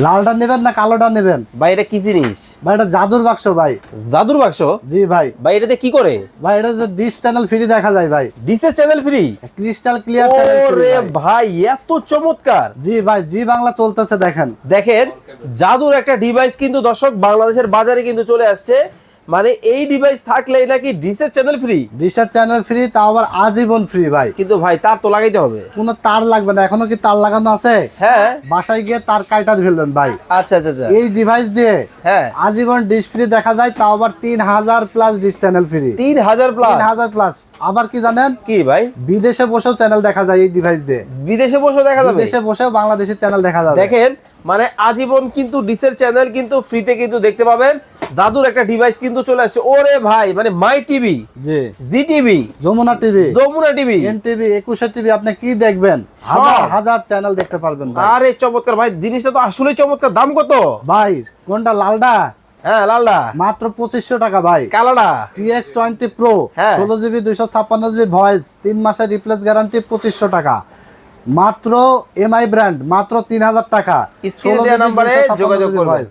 লালটা নেবেন না কালোটা নেবেন? ভাই এটা কি জিনিস? ভাই এটা জাদুর বাক্স ভাই। জাদুর বাক্স? জি ভাই। ভাই এটাতে কি করে? ভাই এটা ডিশ চ্যানেল ফ্রি দেখা যায় ভাই। ডিসের channel free? Crystal clear channel free. ওরে ভাই এত চমৎকার! জি ভাই, জি বাংলা চলতেছে দেখেন। দেখেন জাদুর একটা ডিভাইস কিন্তু দর্শক বাংলাদেশের বাজারে কিন্তু চলে আসছে। মানে এই ডিভাইস থাকলেই নাকি ডিসের চ্যানেল ফ্রি? ডিশের চ্যানেল ফ্রি, তাও আবার আজীবন ফ্রি ভাই। কিন্তু ভাই তার তো লাগাইতে হবে। কোনো তার লাগবে না। এখনো কি তার লাগানো আছে? হ্যাঁ। বাসায় গিয়ে তার কাইটা ফেলবেন ভাই। আচ্ছা আচ্ছা আচ্ছা। এই ডিভাইস দিয়ে হ্যাঁ আজীবন ডিশ ফ্রি দেখা যায়, তাও আবার 3000 plus dish channel free. 3000 plus? 3000 plus. আবার কি জানেন? কি ভাই? বিদেশে বসেও চ্যানেল দেখা যায় এই ডিভাইস দিয়ে। বিদেশে বসে দেখা যাবে? বিদেশে বসেও বাংলাদেশের চ্যানেল দেখা যাবে। দেখেন মানে আজীবন কিন্তু ডিসের চ্যানেল কিন্তু ফ্রিতে কিন্তু দেখতে পাবেন। জাদুর একটা ডিভাইস কিন্তু চলে আসছে। ওরে ভাই মানে my TV, Zee, Zee TV, Jamuna TV, Jamuna TV, N TV, 21 TV, আপনি কি দেখবেন? হাজার হাজার চ্যানেল দেখতে পারবেন ভাই। আরে চমৎকার ভাই, জিনিসটা তো আসলেই চমৎকার। দাম কত ভাই কোনটা? লালডা? হ্যাঁ লালডা। মাত্র 2500 টাকা ভাই। কালাডা? TX20 Pro, হ্যাঁ। 16GB 256GB ভয়েস, 3 মাসের রিপ্লেস গ্যারান্টি, 2500 টাকা মাত্র। এমআই ব্র্যান্ড মাত্র 3000 টাকা। স্ক্রিনে দেওয়া নম্বরে যোগাযোগ করবেন।